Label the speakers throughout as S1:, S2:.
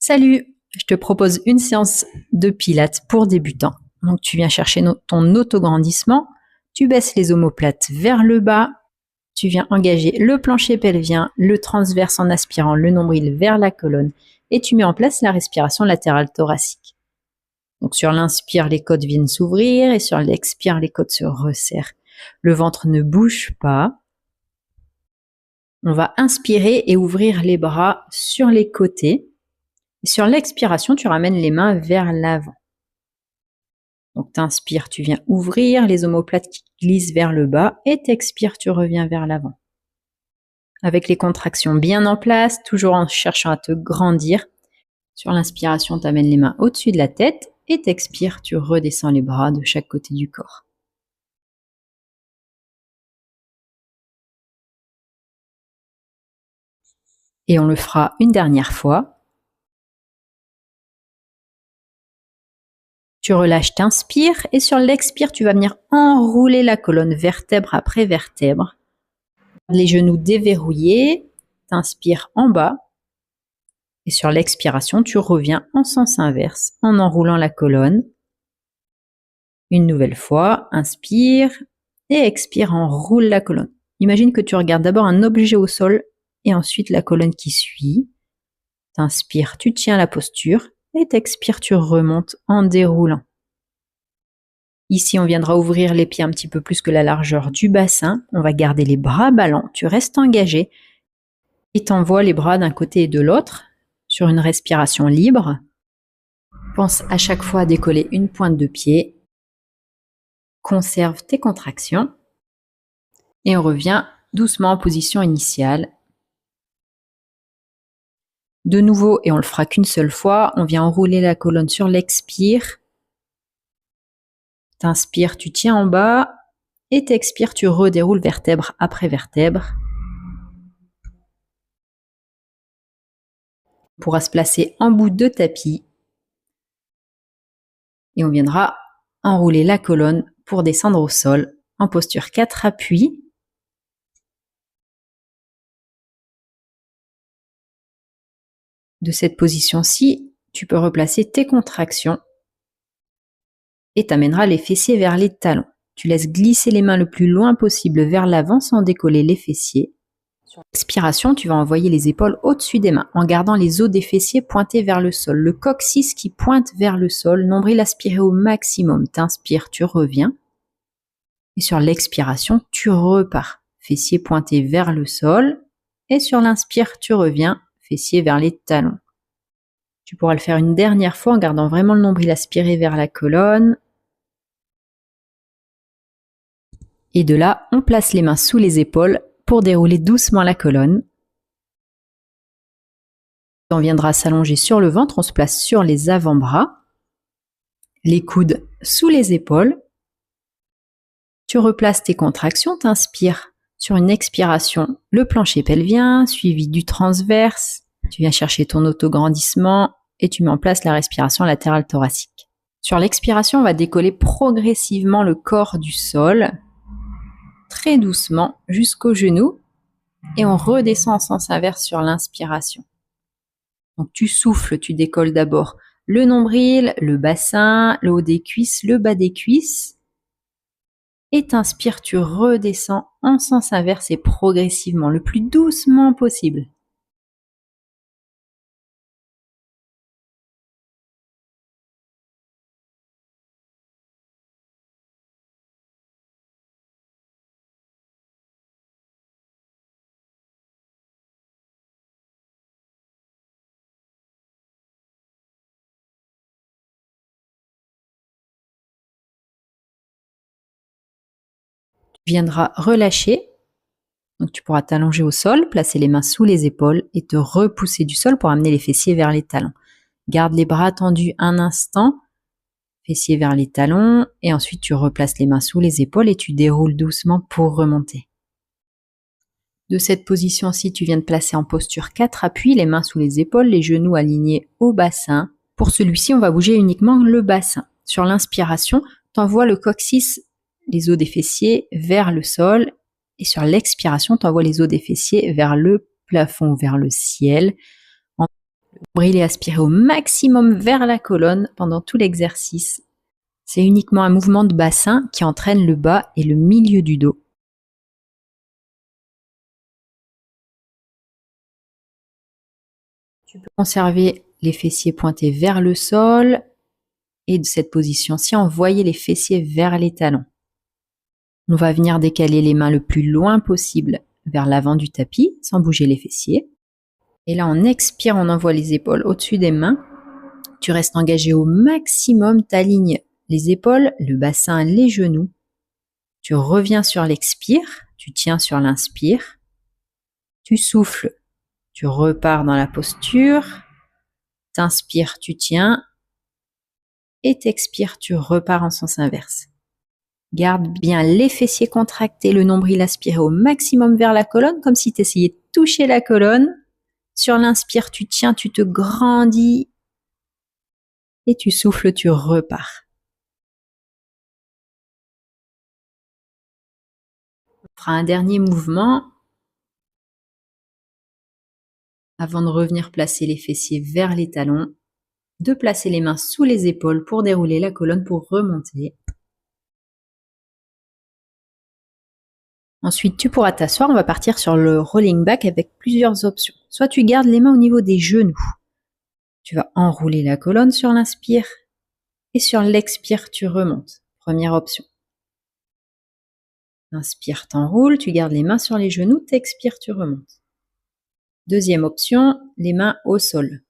S1: Salut, je te propose une séance de pilates pour débutants. Donc tu viens chercher ton autograndissement, tu baisses les omoplates vers le bas, tu viens engager le plancher pelvien, le transverse en aspirant le nombril vers la colonne et tu mets en place la respiration latérale thoracique. Donc sur l'inspire, les côtes viennent s'ouvrir et sur l'expire, les côtes se resserrent. Le ventre ne bouge pas. On va inspirer et ouvrir les bras sur les côtés. Et sur l'expiration, tu ramènes les mains vers l'avant. Donc t'inspires, tu viens ouvrir les omoplates qui glissent vers le bas et t'expires, tu reviens vers l'avant. Avec les contractions bien en place, toujours en cherchant à te grandir. Sur l'inspiration, tu amènes les mains au-dessus de la tête et t'expires, tu redescends les bras de chaque côté du corps. Et on le fera une dernière fois. Tu relâches, t'inspires et sur l'expire, tu vas venir enrouler la colonne vertèbre après vertèbre. Les genoux déverrouillés, t'inspires en bas et sur l'expiration, tu reviens en sens inverse en enroulant la colonne. Une nouvelle fois, inspire et expire, enroule la colonne. Imagine que tu regardes d'abord un objet au sol et ensuite la colonne qui suit. T'inspires, tu tiens la posture et t'expires, tu remontes en déroulant. Ici, on viendra ouvrir les pieds un petit peu plus que la largeur du bassin. On va garder les bras ballants. Tu restes engagé et t'envoies les bras d'un côté et de l'autre sur une respiration libre. Pense à chaque fois à décoller une pointe de pied. Conserve tes contractions et on revient doucement en position initiale. De nouveau, et on le fera qu'une seule fois, on vient enrouler la colonne sur l'expire. T'inspires, tu tiens en bas et t'expires, tu redéroules vertèbre après vertèbre. On pourra se placer en bout de tapis et on viendra enrouler la colonne pour descendre au sol en posture 4 appuis. De cette position-ci, tu peux replacer tes contractions et t'amèneras les fessiers vers les talons. Tu laisses glisser les mains le plus loin possible vers l'avant sans décoller les fessiers. Sur l'expiration, tu vas envoyer les épaules au-dessus des mains en gardant les os des fessiers pointés vers le sol. Le coccyx qui pointe vers le sol, nombril aspiré au maximum. T'inspires, tu reviens. Et sur l'expiration, tu repars. Fessiers pointés vers le sol. Et sur l'inspire, tu reviens. Fessiers vers les talons. Tu pourras le faire une dernière fois en gardant vraiment le nombril aspiré vers la colonne. Et de là, on place les mains sous les épaules pour dérouler doucement la colonne. On viendra s'allonger sur le ventre, on se place sur les avant-bras, les coudes sous les épaules. Tu replaces tes contractions, t'inspires sur une expiration, le plancher pelvien, suivi du transverse. Tu viens chercher ton autograndissement et tu mets en place la respiration latérale thoracique. Sur l'expiration, on va décoller progressivement le corps du sol, très doucement jusqu'aux genoux et on redescend en sens inverse sur l'inspiration. Donc tu souffles, tu décolles d'abord le nombril, le bassin, le haut des cuisses, le bas des cuisses et t'inspires, tu redescends en sens inverse et progressivement, le plus doucement possible. Tu viendras relâcher, donc tu pourras t'allonger au sol, placer les mains sous les épaules et te repousser du sol pour amener les fessiers vers les talons. Garde les bras tendus un instant, fessiers vers les talons et ensuite tu replaces les mains sous les épaules et tu déroules doucement pour remonter. De cette position-ci, tu viens de placer en posture 4 appuis, les mains sous les épaules, les genoux alignés au bassin. Pour celui-ci, on va bouger uniquement le bassin. Sur l'inspiration, t'envoies le coccyx, les os des fessiers vers le sol et sur l'expiration, t'envoies les os des fessiers vers le plafond, vers le ciel. Le nombril est aspiré au maximum vers la colonne pendant tout l'exercice. C'est uniquement un mouvement de bassin qui entraîne le bas et le milieu du dos. Tu peux conserver les fessiers pointés vers le sol et de cette position-ci, envoyer les fessiers vers les talons. On va venir décaler les mains le plus loin possible vers l'avant du tapis sans bouger les fessiers. Et là, on expire, on envoie les épaules au-dessus des mains. Tu restes engagé au maximum, t'alignes les épaules, le bassin, les genoux. Tu reviens sur l'expire, tu tiens sur l'inspire. Tu souffles, tu repars dans la posture. T'inspires, tu tiens. Et t'expires, tu repars en sens inverse. Garde bien les fessiers contractés, le nombril aspiré au maximum vers la colonne, comme si tu essayais de toucher la colonne. Sur l'inspire, tu tiens, tu te grandis. Et tu souffles, tu repars. On fera un dernier mouvement avant de revenir placer les fessiers vers les talons, de placer les mains sous les épaules pour dérouler la colonne pour remonter. Ensuite, tu pourras t'asseoir. On va partir sur le rolling back avec plusieurs options. Soit tu gardes les mains au niveau des genoux. Tu vas enrouler la colonne sur l'inspire et sur l'expire, tu remontes. Première option. Inspire, t'enroules, tu gardes les mains sur les genoux, t'expires, tu remontes. Deuxième option, les mains au sol.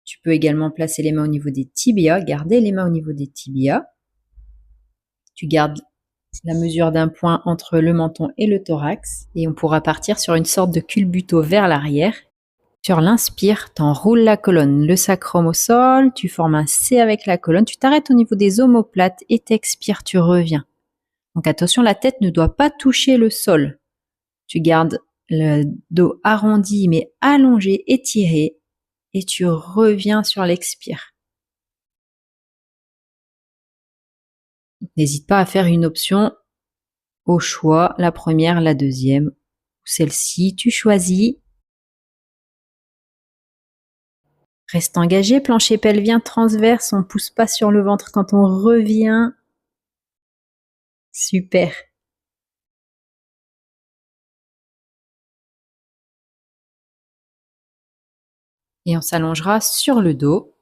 S1: Tu peux également placer les mains au niveau des tibias, garder les mains au niveau des tibias. Tu gardes la mesure d'un point entre le menton et le thorax et on pourra partir sur une sorte de culbuto vers l'arrière. Sur l'inspire, t'enroules la colonne, le sacrum au sol, tu formes un C avec la colonne, tu t'arrêtes au niveau des omoplates et t'expires, tu reviens. Donc attention, la tête ne doit pas toucher le sol. Tu gardes le dos arrondi mais allongé, étiré et tu reviens sur l'expire. N'hésite pas à faire une option au choix, la première, la deuxième, ou celle-ci, tu choisis. Reste engagé, plancher pelvien transverse, on ne pousse pas sur le ventre quand on revient. Super. Et on s'allongera sur le dos.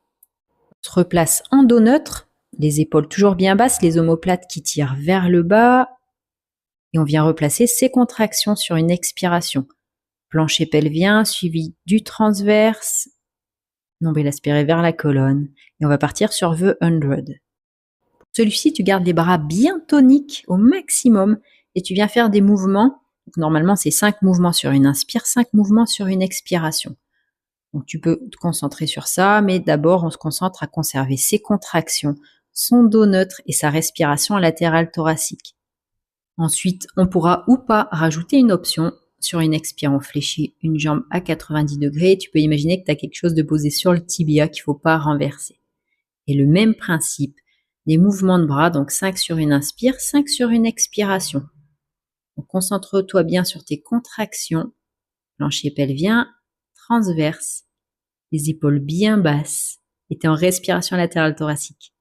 S1: On se replace en dos neutre, les épaules toujours bien basses, les omoplates qui tirent vers le bas. Et on vient replacer ces contractions sur une expiration. Plancher pelvien suivi du transverse, nombril aspiré vers la colonne. Et on va partir sur The 100. Pour celui-ci, tu gardes les bras bien toniques au maximum et tu viens faire des mouvements. Donc, normalement, c'est 5 mouvements sur une inspire, 5 mouvements sur une expiration. Donc tu peux te concentrer sur ça, mais d'abord on se concentre à conserver ses contractions, son dos neutre et sa respiration latérale thoracique. Ensuite, on pourra ou pas rajouter une option. Sur une expire, on fléchit une jambe à 90 degrés. Tu peux imaginer que tu as quelque chose de posé sur le tibia qu'il ne faut pas renverser. Et le même principe, des mouvements de bras, donc 5 sur une inspire, 5 sur une expiration. Donc concentre-toi bien sur tes contractions, plancher pelvien, transverse, les épaules bien basses, et tu es en respiration latérale thoracique.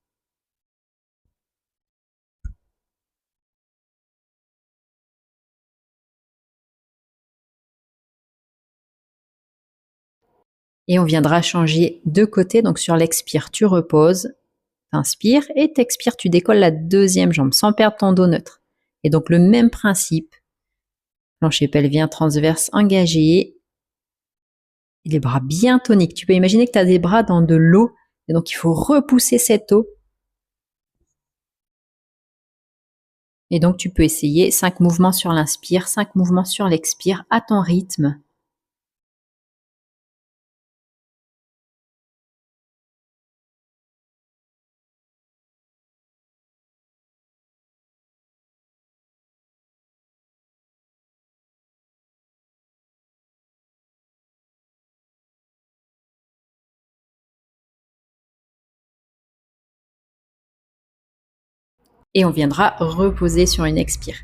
S1: Et on viendra changer de côté, donc sur l'expire, tu reposes, t'inspires, et t'expires, tu décolles la deuxième jambe sans perdre ton dos neutre. Et donc le même principe, plancher pelvien transverse engagé, les bras bien toniques. Tu peux imaginer que tu as des bras dans de l'eau, et donc il faut repousser cette eau. Et donc tu peux essayer 5 mouvements sur l'inspire, 5 mouvements sur l'expire à ton rythme. Et on viendra reposer sur une expire.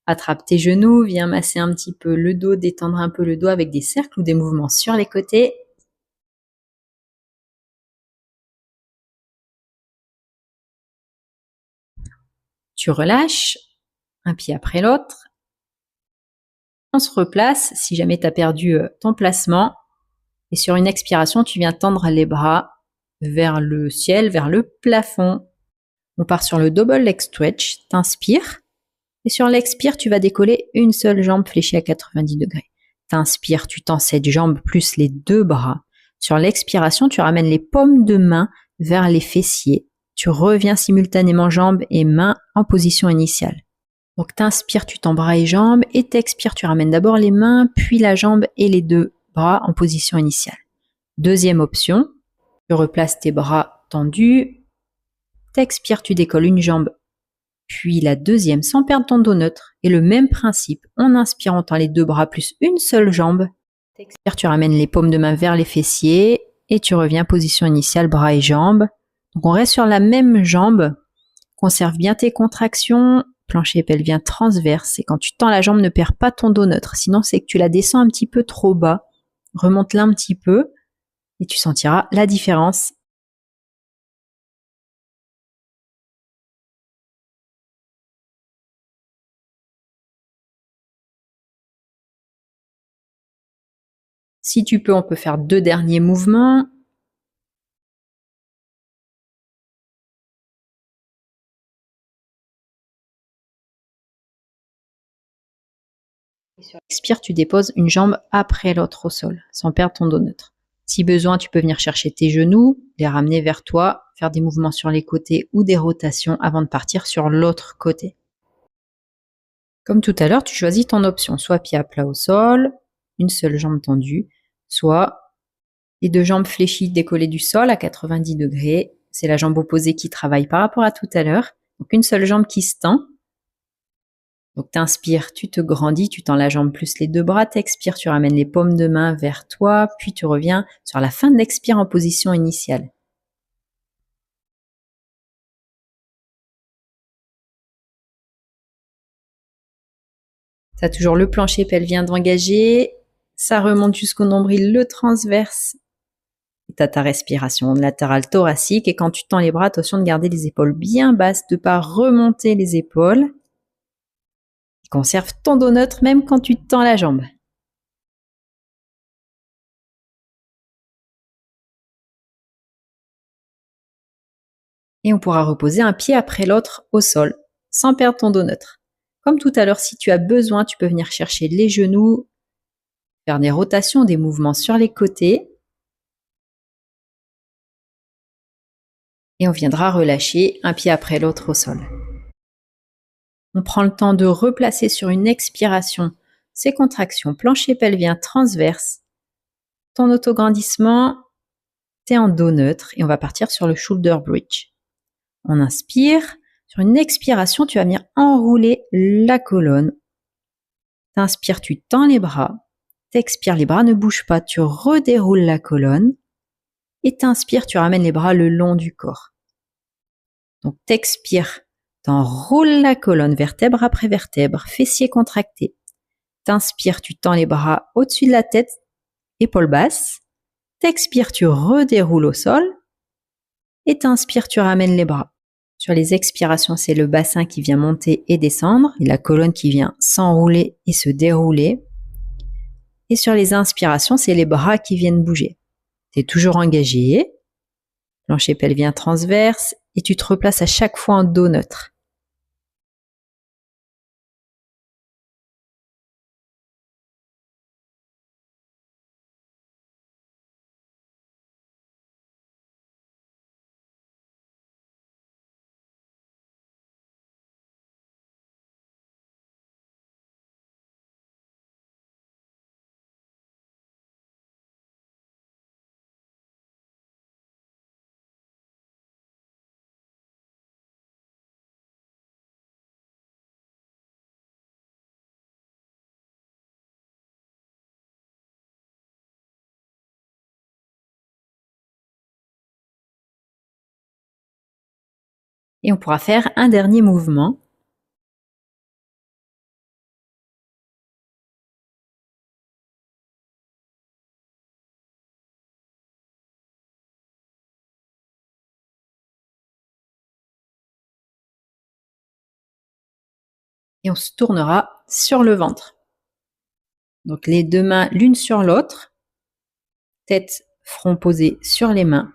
S1: Attrape tes genoux, viens masser un petit peu le dos, détendre un peu le dos avec des cercles ou des mouvements sur les côtés. Tu relâches, un pied après l'autre. On se replace si jamais tu as perdu ton placement. Et sur une expiration, tu viens tendre les bras vers le ciel, vers le plafond. On part sur le double leg stretch. T'inspires. Et sur l'expire, tu vas décoller une seule jambe fléchie à 90 degrés. T'inspires, tu tends cette jambe plus les deux bras. Sur l'expiration, tu ramènes les paumes de main vers les fessiers. Tu reviens simultanément jambes et mains en position initiale. Donc t'inspires, tu tends bras et jambes, et t'expires, tu ramènes d'abord les mains, puis la jambe et les deux bras en position initiale. Deuxième option, tu replaces tes bras tendus, t'expires, tu décolles une jambe, puis la deuxième sans perdre ton dos neutre. Et le même principe, en inspirant, tends les deux bras plus une seule jambe. T'expires, tu ramènes les paumes de main vers les fessiers, et tu reviens position initiale, bras et jambes. Donc on reste sur la même jambe, conserve bien tes contractions, plancher pelvien transverse, et quand tu tends la jambe, ne perds pas ton dos neutre, sinon c'est que tu la descends un petit peu trop bas. Remonte-la un petit peu et tu sentiras la différence. Si tu peux, on peut faire 2 derniers mouvements. Et sur l'expire, tu déposes une jambe après l'autre au sol, sans perdre ton dos neutre. Si besoin, tu peux venir chercher tes genoux, les ramener vers toi, faire des mouvements sur les côtés ou des rotations avant de partir sur l'autre côté. Comme tout à l'heure, tu choisis ton option, soit pied à plat au sol, une seule jambe tendue, soit les deux jambes fléchies décollées du sol à 90 degrés. C'est la jambe opposée qui travaille par rapport à tout à l'heure. Donc une seule jambe qui se tend. Donc t'inspires, tu te grandis, tu tends la jambe plus les deux bras, t'expires, tu ramènes les paumes de main vers toi, puis tu reviens sur la fin de l'expire en position initiale. Tu as toujours le plancher pelvien d'engagé, ça remonte jusqu'au nombril, le transverse. Tu as ta respiration latérale thoracique, et quand tu tends les bras, attention de garder les épaules bien basses, de ne pas remonter les épaules. Conserve ton dos neutre même quand tu tends la jambe. Et on pourra reposer un pied après l'autre au sol, sans perdre ton dos neutre. Comme tout à l'heure, si tu as besoin, tu peux venir chercher les genoux, faire des rotations, des mouvements sur les côtés. Et on viendra relâcher un pied après l'autre au sol. On prend le temps de replacer sur une expiration ces contractions plancher pelvien transverse. Ton autograndissement, t'es en dos neutre et on va partir sur le shoulder bridge. On inspire. Sur une expiration, tu vas venir enrouler la colonne. T'inspires, tu tends les bras. T'expires, les bras ne bougent pas. Tu redéroules la colonne. Et t'inspires, tu ramènes les bras le long du corps. Donc t'expires, t'enroules la colonne vertèbre après vertèbre, fessiers contractés. T'inspires, tu tends les bras au-dessus de la tête, épaules basses. T'expires, tu redéroules au sol. Et t'inspires, tu ramènes les bras. Sur les expirations, c'est le bassin qui vient monter et descendre, et la colonne qui vient s'enrouler et se dérouler. Et sur les inspirations, c'est les bras qui viennent bouger. Tu es toujours engagé, plancher pelvien transverse, et tu te replaces à chaque fois en dos neutre. Et on pourra faire un dernier mouvement. Et on se tournera sur le ventre. Donc les deux mains l'une sur l'autre, tête, front posé sur les mains.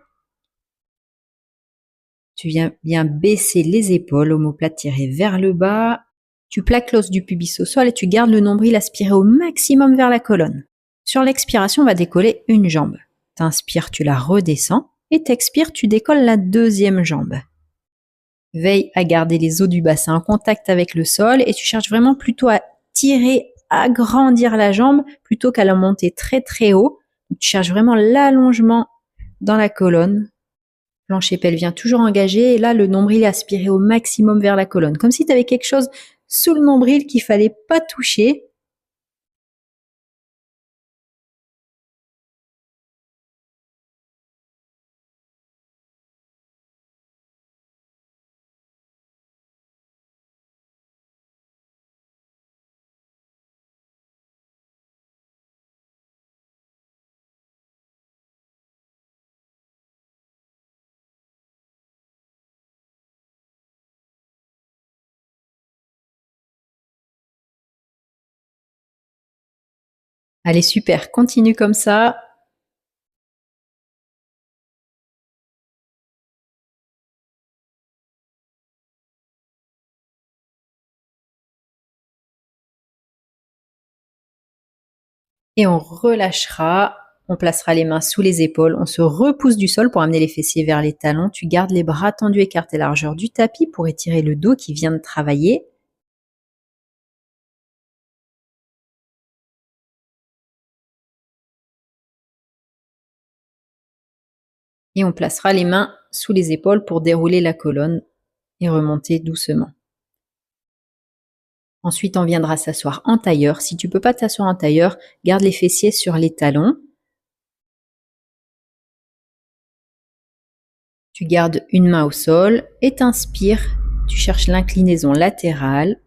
S1: Tu viens bien baisser les épaules, omoplate tirée vers le bas. Tu plaques l'os du pubis au sol et tu gardes le nombril aspiré au maximum vers la colonne. Sur l'expiration, on va décoller une jambe. T'inspires, tu la redescends et t'expires, tu décolles la deuxième jambe. Veille à garder les os du bassin en contact avec le sol et tu cherches vraiment plutôt à tirer, agrandir la jambe plutôt qu'à la monter très très haut. Tu cherches vraiment l'allongement dans la colonne. Plancher pelvien toujours engagé et là le nombril est aspiré au maximum vers la colonne. Comme si tu avais quelque chose sous le nombril qu'il fallait pas toucher. Allez, super, continue comme ça. Et on relâchera, on placera les mains sous les épaules, on se repousse du sol pour amener les fessiers vers les talons. Tu gardes les bras tendus écartés largeur du tapis pour étirer le dos qui vient de travailler. Et on placera les mains sous les épaules pour dérouler la colonne et remonter doucement. Ensuite, on viendra s'asseoir en tailleur. Si tu peux pas t'asseoir en tailleur, garde les fessiers sur les talons. Tu gardes une main au sol et t'inspires. Tu cherches l'inclinaison latérale.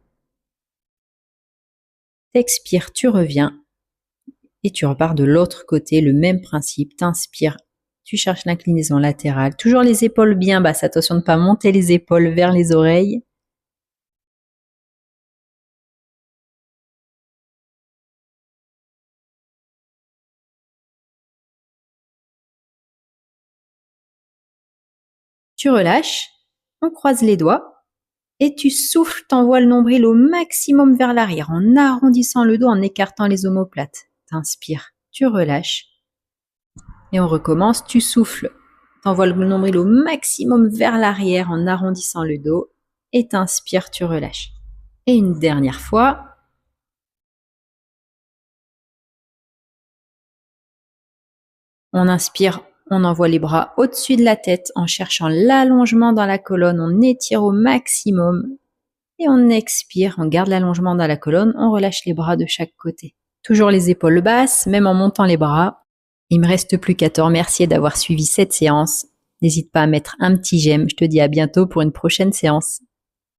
S1: T'expires, tu reviens. Et tu repars de l'autre côté, le même principe. T'inspires, tu cherches l'inclinaison latérale. Toujours les épaules bien basses. Attention de ne pas monter les épaules vers les oreilles. Tu relâches, on croise les doigts et tu souffles, t'envoies le nombril au maximum vers l'arrière en arrondissant le dos, en écartant les omoplates. T'inspires, tu relâches et on recommence. Tu souffles, t'envoies le nombril au maximum vers l'arrière en arrondissant le dos et t'inspires, tu relâches. Et une dernière fois. On inspire, on envoie les bras au-dessus de la tête en cherchant l'allongement dans la colonne, on étire au maximum et on expire, on garde l'allongement dans la colonne, on relâche les bras de chaque côté. Toujours les épaules basses, même en montant les bras. Il me reste plus qu'à te remercier d'avoir suivi cette séance. N'hésite pas à mettre un petit j'aime, je te dis à bientôt pour une prochaine séance.